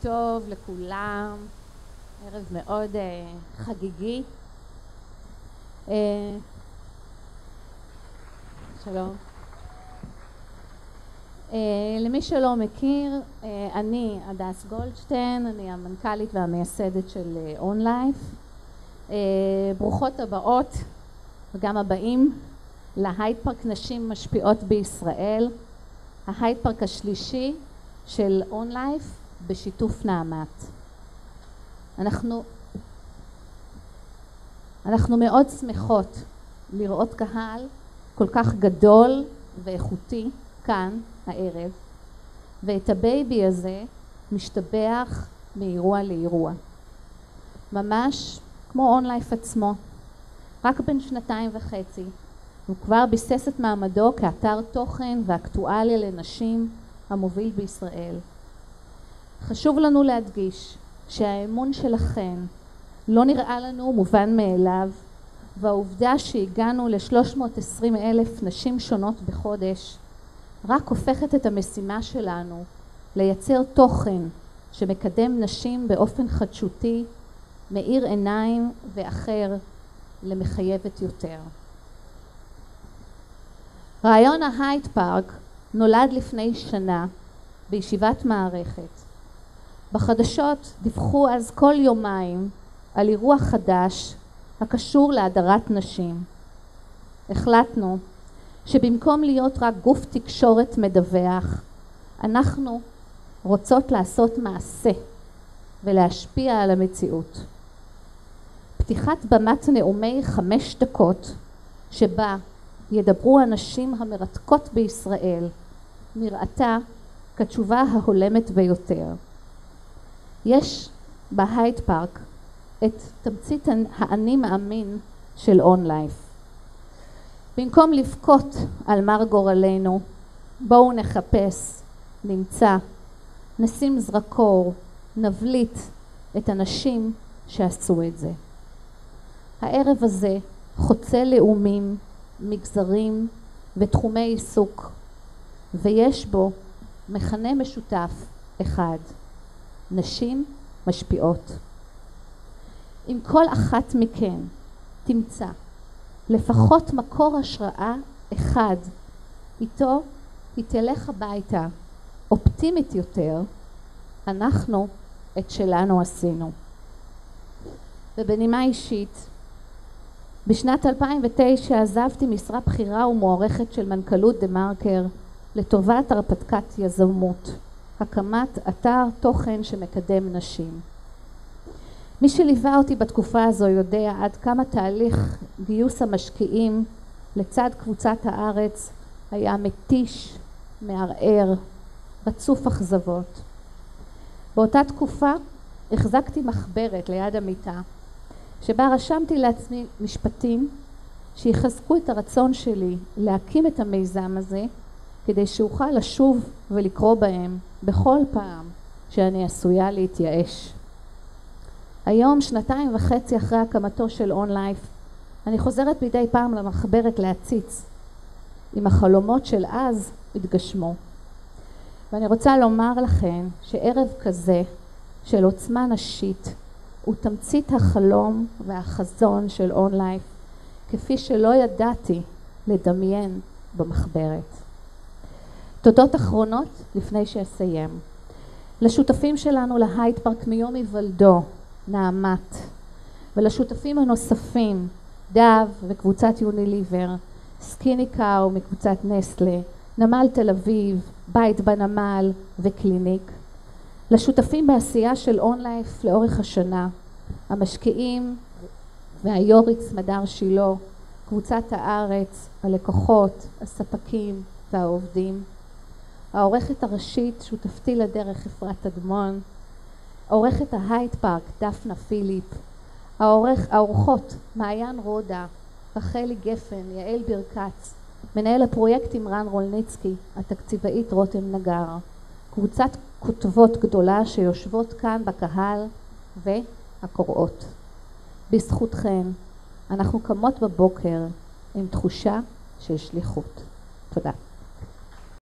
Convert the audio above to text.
טוב לכולם, ערב מאוד חגיגי. שלום. למי שלא מכיר, אני הדס גולדשטיין, אני המנכ"לית והמייסדת של אונלייף. ברוכות הבאות וגם הבאים להייד פארק נשים משפיעות בישראל, ההייד פארק השלישי של אונלייף בשיתוף נעמת. אנחנו מאוד שמחות לראות קהל כל כך גדול ואיכותי כאן הערב, ואת הבייבי הזה משתבח מאירוע לאירוע, ממש כמו אונלייף עצמו. רק בן 2.5 הוא כבר ביסס את מעמדו כאתר תוכן ואקטואליה לנשים המוביל בישראל. חשוב לנו להדגיש שהאמון שלכן לא נראה לנו מובן מאליו, והעובדה שהגענו ל-320,000 נשים שונות בחודש רק הופכת את המשימה שלנו לייצר תוכן שמקדם נשים באופן חדשותי, מאיר עיניים ואחר למחייבת יותר. רעיון ההייד פארק נולד לפני שנה בישיבת מערכת. בחדשות דיווחו אז כל יומיים על אירוע חדש הקשור להדרת נשים. החלטנו שבמקום להיות רק גוף תקשורת מדווח, אנחנו רוצות לעשות מעשה ולהשפיע על המציאות. פתיחת במת נאומי 5 דקות שבה ידברו הנשים המרתקות בישראל נראתה כתשובה ההולמת ביותר. יש בהייד פארק את תמצית האני מאמין של אונלייף. במקום לבכות על מר גורלנו, בואו נחפש, נמצא, נשים זרקור, נבליט את הנשים שעשו את זה. הערב הזה חוצה לאומים, מגזרים ותחומי עיסוק, ויש בו מכנה משותף אחד: נשים משפיעות. אם כל אחת מכן תמצא לפחות מקור השראה אחד, איתו היא תלך הביתה אופטימית יותר, אנחנו את שלנו עשינו. ובנימה אישית, בשנת 2009 עזבתי משרה בכירה ומוערכת של מנכ"לות דה מרקר לטובת הרפתקת יזמות, הקמת אתר תוכן שמקדם נשים. מי שליווה אותי בתקופה הזו יודע עד כמה תהליך גיוס המשקיעים לצד קבוצת הארץ היה מתיש, מערער, רצוף אכזבות. באותה תקופה החזקתי מחברת ליד המיטה, שבה רשמתי לעצמי משפטים שיחזקו את הרצון שלי להקים את המיזם הזה, כדי שאוכל לשוב ולקרוא בהם בכל פעם שאני עשויה להתייאש. היום, 2.5 אחרי הקמתו של אונלייף, אני חוזרת מדי פעם למחברת להציץ אם החלומות של אז התגשמו. ואני רוצה לומר לכם שערב כזה של עוצמה נשית הוא תמצית החלום והחזון של אונלייף, כפי שלא ידעתי לדמיין במחברת. תודות אחרונות לפני שאסיים. לשותפים שלנו להייד פארק מיום היוולדו, נעמת, ולשותפים הנוספים, דב וקבוצת יוניליבר, סקיני קאו מקבוצת נסטלה, נמל תל אביב, בית בנמל וקליניק. לשותפים בעשייה של אונלייף לאורך השנה, המשקיעים והיוריץ מדר שילה, קבוצת הארץ, הלקוחות, הספקים והעובדים. העורכת הראשית, שותפתי לדרך אפרת אדמון, עורכת ההייד פארק דפנה פיליפ, העורכות מעיין רודה, רחלי גפן, יעל ברקץ, מנהל הפרויקטים רן רולניצקי, התקציבאית רותם נגר, קבוצת כותבות גדולה שיושבות כאן בקהל והקוראות. בזכותכן אנחנו קמות בבוקר עם תחושה של שליחות. תודה.